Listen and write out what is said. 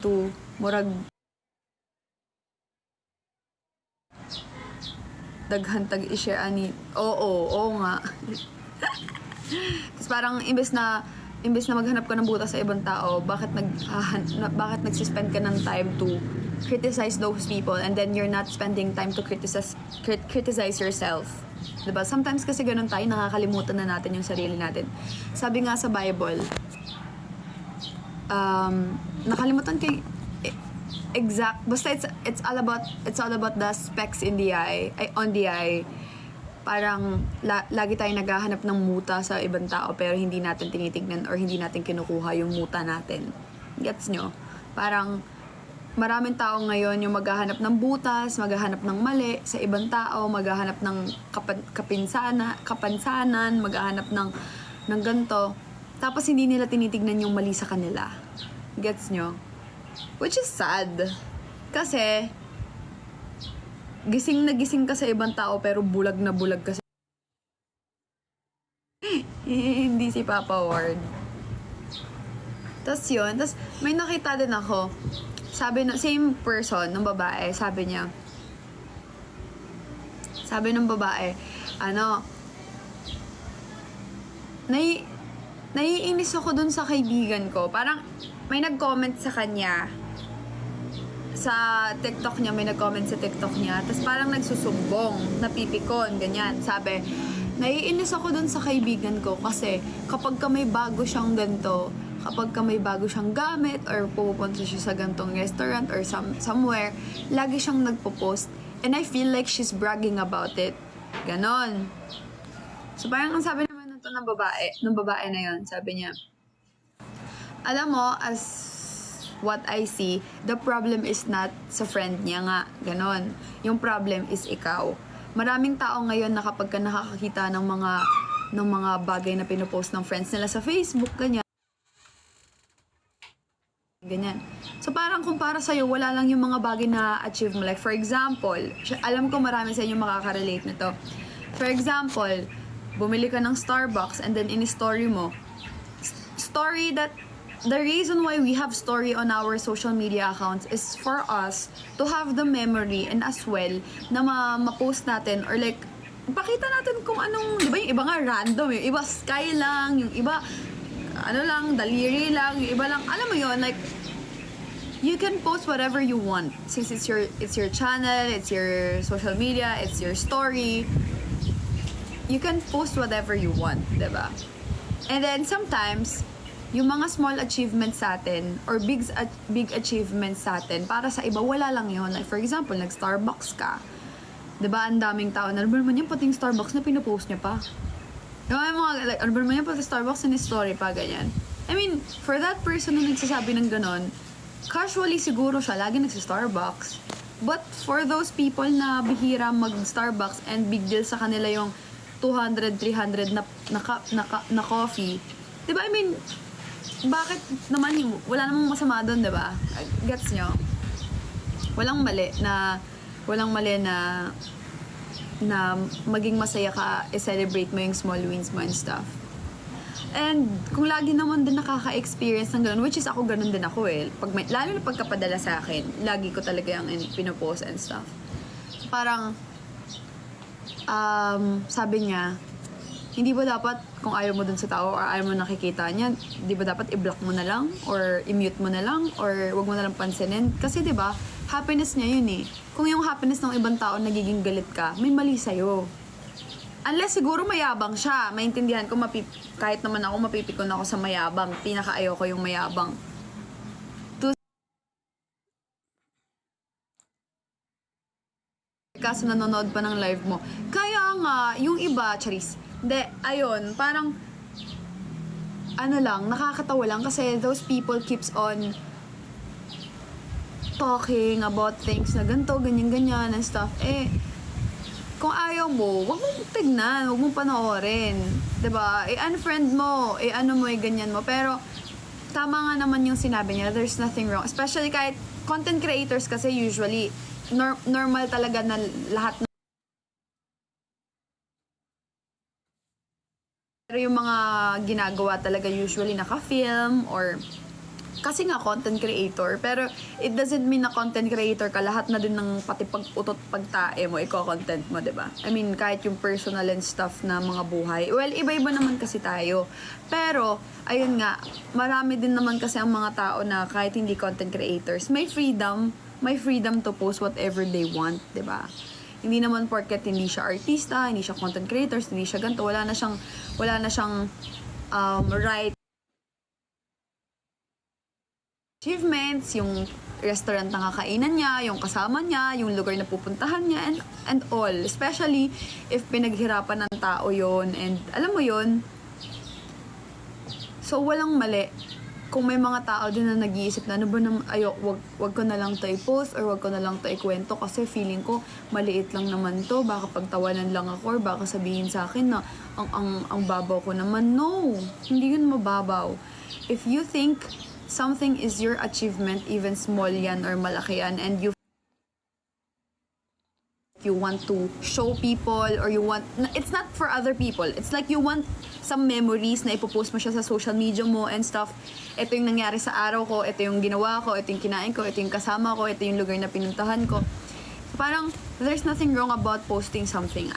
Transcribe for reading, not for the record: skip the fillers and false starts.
to murag daghan tag i-share ani. Oo nga. Tapos parang imbes na maghanap ka ng butas sa ibang tao, bakit nagsispend ka ng time to criticize those people and then you're not spending time to criticize yourself. Diba? Sometimes kasi ganun tayo, nakakalimutan na natin yung sarili natin. Sabi nga sa Bible, nakalimutan ko yung exact, basta it's all about the specks in the eye, on the eye. Parang lagi tayong naghahanap ng muta sa ibang tao pero hindi natin tinitingnan or hindi natin kinukuha yung muta natin. Gets nyo? Parang maraming tao ngayon yung maghahanap ng butas, maghahanap ng mali sa ibang tao, maghahanap ng kapansanan, maghahanap ng ganito. Tapos hindi nila tinitignan yung mali sa kanila. Gets nyo? Which is sad. Kasi gising na gising ka sa ibang tao pero bulag na bulag ka sa hindi si Papa Ward. Tapos yun, tapos may nakita din ako, sabi na same person ng babae, sabi ng babae, naiinis ako dun sa kaibigan ko. Parang may nag-comment sa kanya sa TikTok niya, may nag-comment sa TikTok niya, tapos parang nagsusumbong, napipikon, ganyan. Sabi, naiinis ako dun sa kaibigan ko kasi kapag ka may bago siyang ganito, kapag ka may bago siyang gamit or pupunta siya sa gantong restaurant or somewhere, lagi siyang nagpo-post and I feel like she's bragging about it. Ganon. So parang ang sabi naman nito ng babae na yon, sabi niya, alam mo, as what I see, the problem is not sa friend niya nga, ganon. Yung problem is ikaw. Maraming tao ngayon na kapag ka nakakakita ng mga bagay na pinopost ng friends nila sa Facebook, ganyan. So parang kung para sa'yo, wala lang yung mga bagay na achieve mo. Like for example, alam ko marami sa inyo makaka-relate na to. For example, bumili ka ng Starbucks and then in-story mo. Story that the reason why we have story on our social media accounts is for us to have the memory and as well na ma-post natin or like pakita natin kung anong, di ba yung iba nga random, yung iba sky lang, yung iba daliri lang, yung iba lang, alam mo yun, like you can post whatever you want since it's your channel, it's your social media, it's your story. You can post whatever you want, di ba? And then sometimes yung mga small achievements sa atin or big achievements sa atin, para sa iba, wala lang yun. Like, for example, nag-Starbucks ka. Diba, ang daming tao na, ano ba naman yung pating Starbucks na pinopost niya pa? Diba, yung mga, like, ano ba naman yung pating Starbucks na story pa, ganyan. I mean, for that person na nagsasabi ng ganon, casually siguro siya, lagi nagsa-Starbucks. But for those people na bihira mag-Starbucks and big deal sa kanila yung 200, 300 na coffee, diba, I mean, bakit naman wala namang masama doon, 'di ba? Gets nyo? Walang mali na maging masaya ka, i-celebrate mo yung small wins mo and stuff. And kung lagi naman din nakaka-experience ng ganun, which is ako ganun din ako eh. Lalo na pagkapadala sa akin, lagi ko talaga yung pinopost and stuff. Parang sabi niya, hindi ba dapat, kung ayaw mo dun sa tao or ayaw mo nakikita niya, di ba dapat i-block mo na lang or i-mute mo na lang or wag mo na lang pansinin? Kasi di ba, happiness niya yun eh. Kung yung happiness ng ibang tao nagiging galit ka, may mali sa'yo. Unless siguro mayabang siya, maintindihan ko, kahit naman ako mapipikon ako sa mayabang, pinaka-ayaw ko yung mayabang. Kaso nanonood pa ng live mo. Kaya nga, yung iba, charis, hindi, ayun, parang nakakatawa lang kasi those people keeps on talking about things na ganito, ganyan-ganyan and stuff. Eh, kung ayaw mo, wag mong tignan, wag mong panoorin. 'Di ba? I-unfriend mo, ano mo, ganyan mo. Pero, tama nga naman yung sinabi niya, there's nothing wrong. Especially kahit content creators kasi usually, normal talaga na lahat na. Pero yung mga ginagawa talaga usually naka-film or kasi nga content creator, pero it doesn't mean na content creator ka, lahat na din ng pati pag-utot pagtae mo, content mo, 'di ba? I mean, kahit yung personal and stuff na mga buhay. Well, iba-iba naman kasi tayo. Pero, ayun nga, marami din naman kasi ang mga tao na kahit hindi content creators, may freedom to post whatever they want, 'di ba? Hindi naman porket hindi siya artista, hindi siya content creators, hindi siya ganito, wala na siyang right achievements, yung restaurant na kakainan niya, yung kasama niya, yung lugar na pupuntahan niya, and all. Especially if pinaghirapan ng tao yon, and alam mo yon. So, walang mali. Kung may mga tao din na nag-iisip na, ano ba naman, wag ko na lang to i-post or wag ko na lang to ikwento kasi feeling ko maliit lang naman to, baka pagtawanan lang ako or baka sabihin sa akin na ang babaw ko naman. No, hindi yun mababaw. If you think something is your achievement, even small yan or malaki yan, and you want to show people or you want, it's not for other people, it's like you want some memories na ipopost mo siya sa social media mo and stuff. Ito yung nangyari sa araw ko, ito yung ginawa ko, ito yung kinain ko, ito yung kasama ko, ito yung lugar na pinuntahan ko. Parang there's nothing wrong about posting something.